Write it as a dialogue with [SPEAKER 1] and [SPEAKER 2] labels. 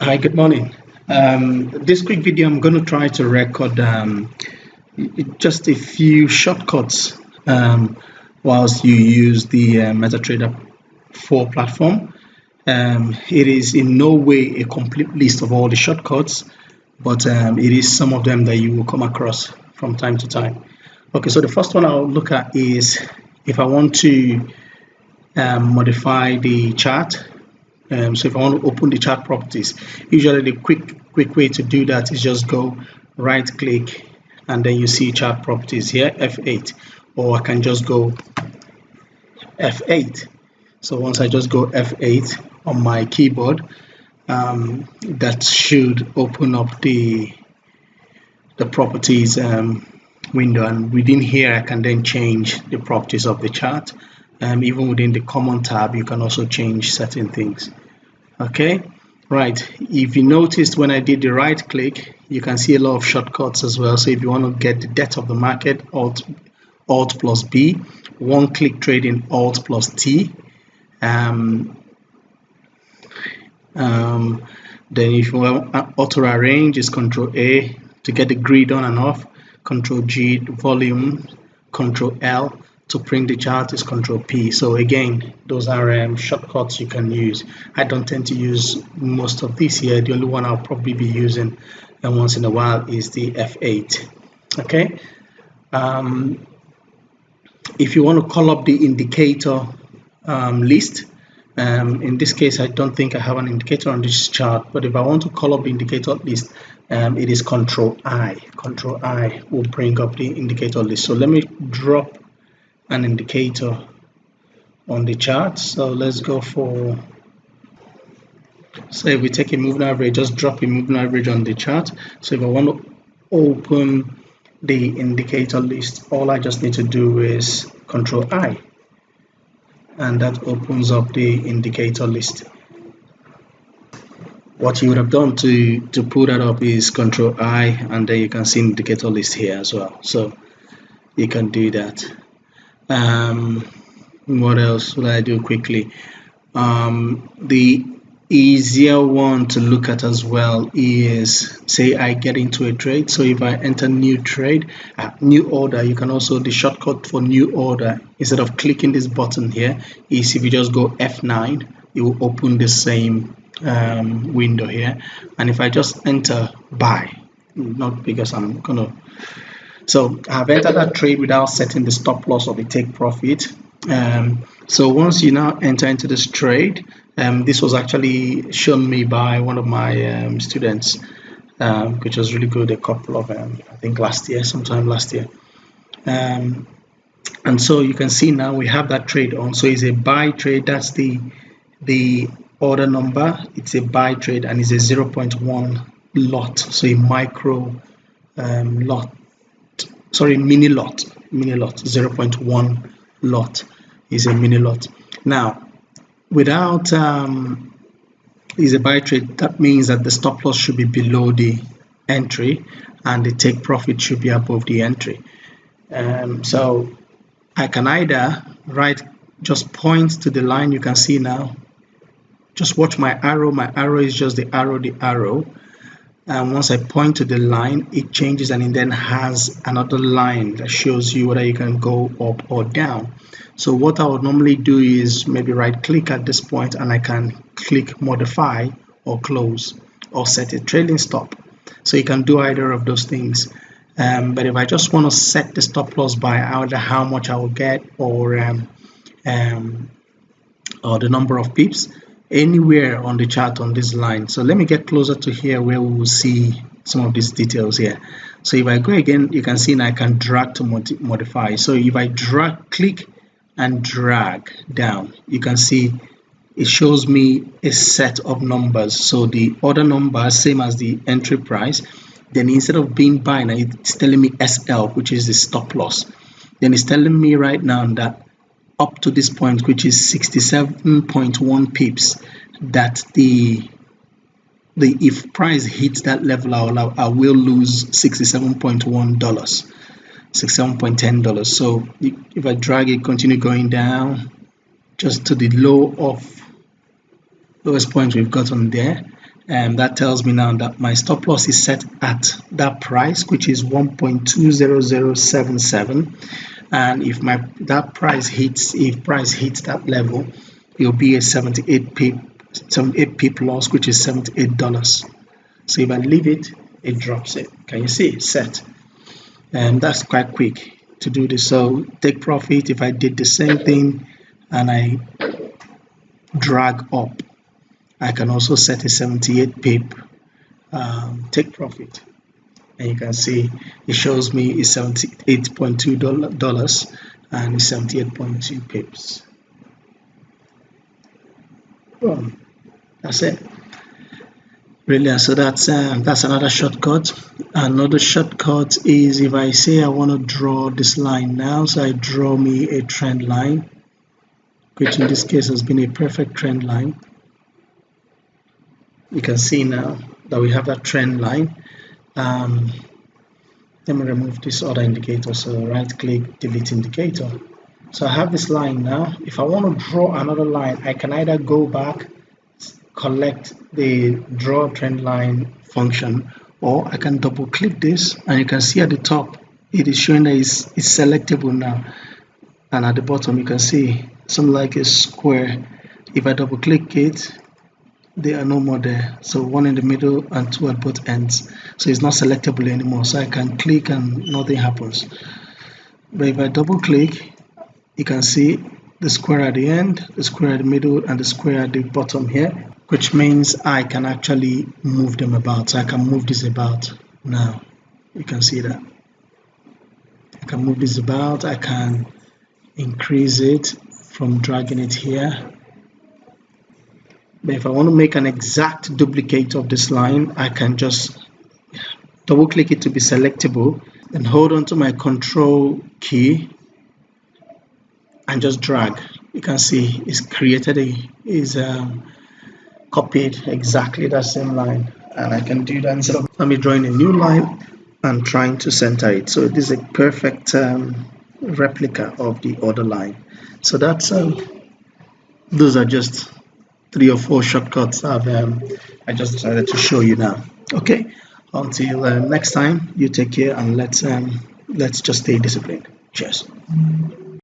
[SPEAKER 1] Hi, good morning. This quick video, I'm going to try to record just a few shortcuts whilst you use the MetaTrader 4 platform. It is in no way a complete list of all the shortcuts, but it is some of them that you will come across from time to time. Okay, so the first one I'll look at is if I want to modify the chart. So if I want to open the chart properties, usually the quick way to do that is just go right click and then you see chart properties here, F8, or I can just go F8. So once I just go F8 on my keyboard, that should open up the properties window, and within here I can then change the properties of the chart. Even within the common tab, you can also change certain things. Okay, right. If you noticed when I did the right click, you can see a lot of shortcuts as well. So if you want to get the depth of the market, Alt plus B, one click trading, Alt plus T. Then if you want auto arrange, is Control A to get the grid on and off, Control G volume, Control L to print the chart is Control P. So again, those are shortcuts you can use. I don't tend to use most of these here. The only one I'll probably be using once in a while is the F8. Okay. If you want to call up the indicator list, in this case I don't think I have an indicator on this chart, but if I want to call up the indicator list, it is Control I. Control I will bring up the indicator list. So let me drop an indicator on the chart. So let's go for, so if we take a moving average, just drop a moving average on the chart. So if I want to open the indicator list, all I just need to do is Control I, and that opens up the indicator list. What you would have done to pull that up is Control I, and then you can see indicator list here as well. So you can do that. What else will I do quickly? The easier one to look at as well is, say I get into a trade. So if I enter new trade, new order, you can also, the shortcut for new order, instead of clicking this button here, is if you just go F9, it will open the same window here. And if I just enter buy, not because I'm gonna, so I've entered that trade without setting the stop loss or the take profit. So once you now enter into this trade, this was actually shown me by one of my students, which was really good a couple of, I think sometime last year. And so you can see now we have that trade on. So it's a buy trade. That's the order number. It's a buy trade and it's a 0.1 lot. So a micro lot. Sorry, mini lot 0.1 lot is a mini lot. Now without is a buy trade, that means that the stop loss should be below the entry and the take profit should be above the entry. So I can either just point to the line you can see now. Just watch my arrow is just the arrow. And once I point to the line, it changes and it then has another line that shows you whether you can go up or down. So what I would normally do is maybe right click at this point and I can click modify or close or set a trailing stop. So you can do either of those things. But if I just want to set the stop loss by either how much I will get or the number of pips, anywhere on the chart on this line. So let me get closer to here where we will see some of these details here. So if I go again, you can see now I can drag to modify. So if I click and drag down, you can see it shows me a set of numbers. So the order number same as the entry price. Then instead of being binary, it's telling me SL, which is the stop loss. Then it's telling me right now that up to this point, which is 67.1 pips, that if price hits that level, I will lose $67.1, $67.10. So if I drag it, continue going down just to the lowest point we've got on there, And that tells me now that my stop loss is set at that price, which is 1.20077. And if price hits that level, it'll be a 78 pip loss, which is $78. So if I leave it, it drops it. Can you see? Set. And that's quite quick to do this. So take profit. If I did the same thing and I drag up, I can also set a 78 pip take profit. And you can see it shows me it's $78.2 and it's 78.2 pips. Boom. That's it. Brilliant. So that's another shortcut. Another shortcut is if I say I want to draw this line now, so I draw me a trend line, which in this case has been a perfect trend line. You can see now that we have that trend line. Let me remove this other indicator. So right click, delete indicator. So I have this line now. If I want to draw another line, I can either go back, collect the draw trend line function, or I can double click this and you can see at the top it is showing that it's selectable now, and at the bottom you can see something like a square. If I double click it, they are no more there, so one in the middle and two at both ends, so it's not selectable anymore. So I can click and nothing happens. But if I double click, you can see the square at the end, the square at the middle, and the square at the bottom here, which means I can actually move them about. So I can move this about now. You can see that. I can move this about. I can increase it from dragging it here. But if I want to make an exact duplicate of this line, I can just double click it to be selectable and hold on to my control key and just drag. You can see it's created copied exactly that same line, and I can do that instead of me drawing a new line and trying to center it. So this is a perfect replica of the other line. So that's those are just 3 or 4 shortcuts I just decided to show you now. Okay, until next time, you take care and let's just stay disciplined. Cheers.